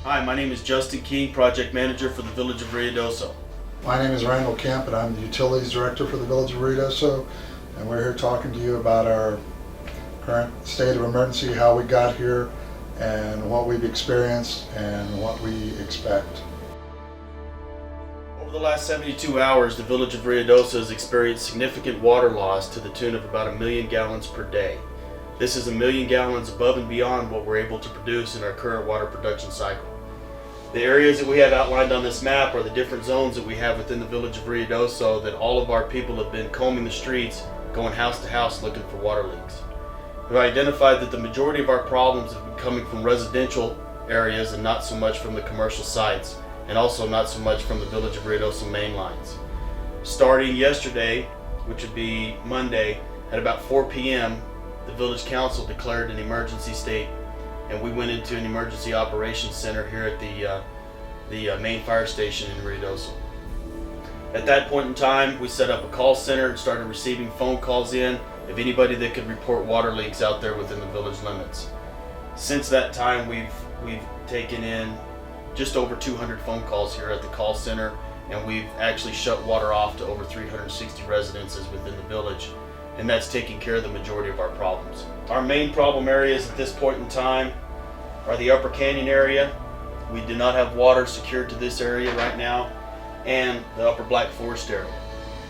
Hi, my name is Justin King, Project Manager for the Village of Ruidoso. My name is Randall Kemp and I'm the Utilities Director for the Village of Ruidoso, and we're here talking to you about our current state of emergency, how we got here, and what we've experienced and what we expect. Over the last 72 hours, the Village of Ruidoso has experienced significant water loss to the tune of about 1 million gallons per day. This is 1 million gallons above and beyond what we're able to produce in our current water production cycle. The areas that we have outlined on this map are the different zones that we have within the Village of Ruidoso that all of our people have been combing the streets, going house to house looking for water leaks. We've identified that the majority of our problems have been coming from residential areas and not so much from the commercial sites, and also not so much from the Village of Ruidoso main lines. Starting yesterday, which would be Monday, at about 4 p.m., the Village Council declared an emergency state, and we went into an emergency operations center here at the main fire station in Ruidoso. At that point in time, we set up a call center and started receiving phone calls in of anybody that could report water leaks out there within the village limits. Since that time, we've taken in just over 200 phone calls here at the call center, and we've actually shut water off to over 360 residences within the village, and that's taking care of the majority of our problems. Our main problem areas at this point in time are the Upper Canyon area. We do not have water secured to this area right now, and the Upper Black Forest area.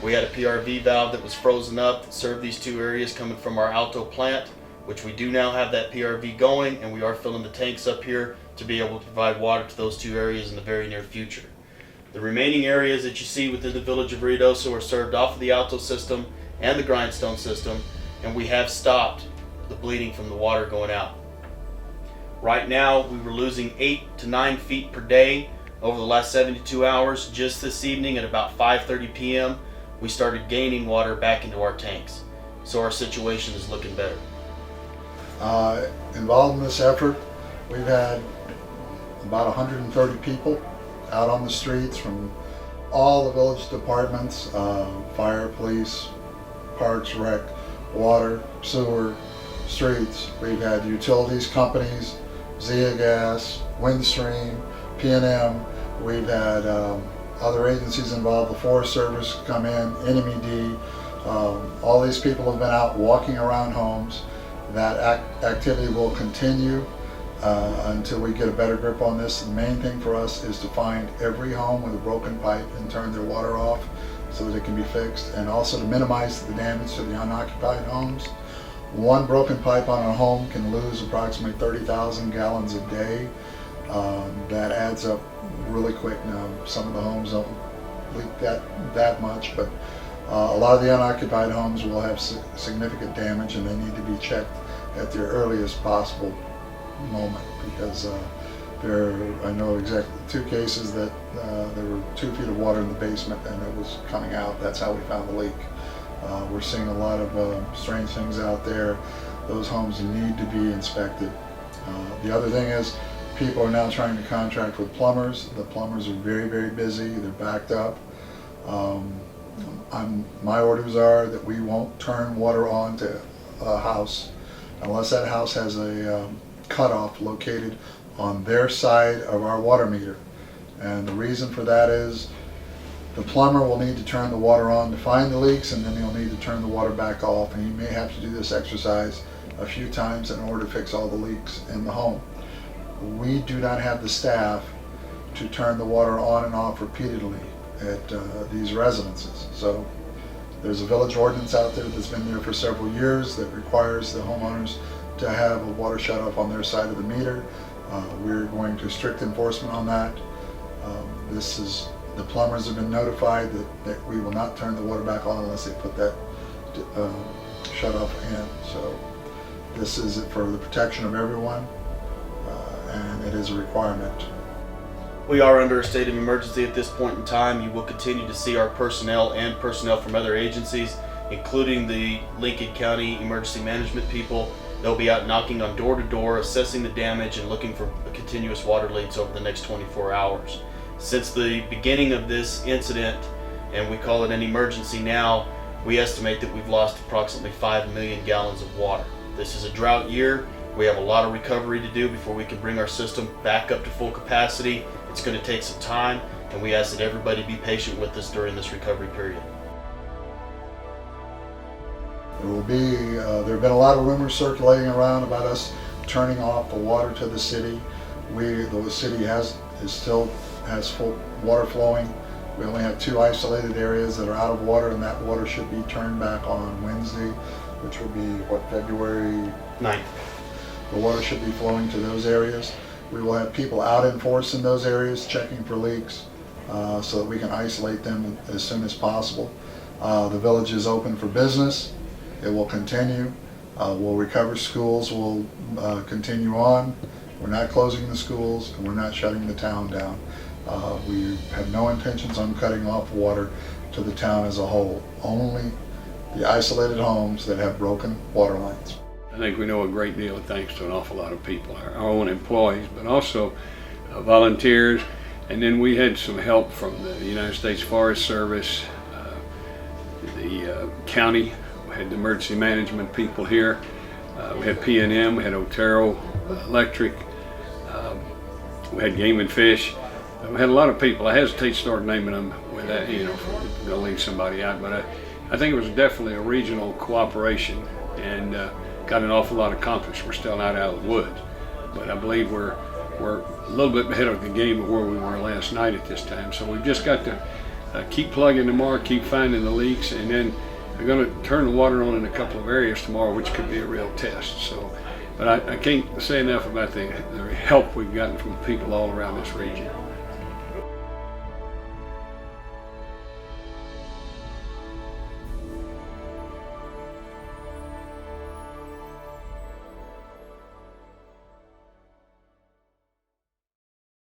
We had a PRV valve that was frozen up that served these two areas coming from our Alto plant, which we do now have that PRV going, and we are filling the tanks up here to be able to provide water to those two areas in the very near future. The remaining areas that you see within the Village of Ruidoso are served off of the Alto system and the Grindstone system, and we have stopped the bleeding from the water going out. Right now, we were losing 8 to 9 feet per day over the last 72 hours. Just this evening at about 5:30 p.m., we started gaining water back into our tanks. So our situation is looking better. Involved in this effort, we've had about 130 people out on the streets from all the village departments, fire, police, parks, rec, water, sewer, streets. We've had utilities companies, Zia Gas, Windstream, P&M. We've had other agencies involved, the Forest Service come in, NMED. All these people have been out walking around homes. That activity will continue until we get a better grip on this. The main thing for us is to find every home with a broken pipe and turn their water off so that it can be fixed, and also to minimize the damage to the unoccupied homes. One broken pipe on a home can lose approximately 30,000 gallons a day. That adds up really quick. Now, some of the homes don't leak that much, but a lot of the unoccupied homes will have significant damage, and they need to be checked at their earliest possible moment, because I know exactly 2 cases that there were 2 feet of water in the basement and it was coming out. That's how we found the leak. We're seeing a lot of strange things out there. Those homes need to be inspected. The other thing is, people are now trying to contract with plumbers. The plumbers are very, very busy. They're backed up. My orders are that we won't turn water on to a house unless that house has a cutoff located on their side of our water meter. And the reason for that is the plumber will need to turn the water on to find the leaks, and then he'll need to turn the water back off, and he may have to do this exercise a few times in order to fix all the leaks in the home. We do not have the staff to turn the water on and off repeatedly at these residences. So there's a village ordinance out there that's been there for several years that requires the homeowners to have a water shut off on their side of the meter. We're going to strict enforcement on that. The plumbers have been notified that we will not turn the water back on unless they put that shut off in. So this is for the protection of everyone, and it is a requirement. We are under a state of emergency at this point in time. You will continue to see our personnel and personnel from other agencies, including the Lincoln County Emergency Management people. They'll be out knocking on door to door, assessing the damage and looking for continuous water leaks over the next 24 hours. Since the beginning of this incident, and we call it an emergency now, we estimate that we've lost approximately 5 million gallons of water. This is a drought year, We have a lot of recovery to do before we can bring our system back up to full capacity. It's going to take some time, and we ask that everybody be patient with us during this recovery period. There have been a lot of rumors circulating around about us turning off the water to the city. The city still has full water flowing. We only have 2 isolated areas that are out of water, and that water should be turned back on Wednesday, which will be, February 9th. The water should be flowing to those areas. We will have people out in force in those areas checking for leaks so that we can isolate them as soon as possible. The village is open for business. It will continue. We'll recover schools. We'll continue on. We're not closing the schools, and we're not shutting the town down. We have no intentions on cutting off water to the town as a whole. Only the isolated homes that have broken water lines. I think we know a great deal thanks to an awful lot of people, our own employees, but also volunteers. And then we had some help from the United States Forest Service, the county. We had the emergency management people here. We had P&M, we had Otero Electric, we had Game and Fish. We had a lot of people. I hesitate to start naming them with that, if we're going to leave somebody out, but I think it was definitely a regional cooperation and got an awful lot accomplished. We're still not out of the woods, but I believe we're a little bit ahead of the game of where we were last night at this time. So we've just got to keep plugging tomorrow, keep finding the leaks, and then we're going to turn the water on in a couple of areas tomorrow, which could be a real test. So, but I can't say enough about the help we've gotten from people all around this region.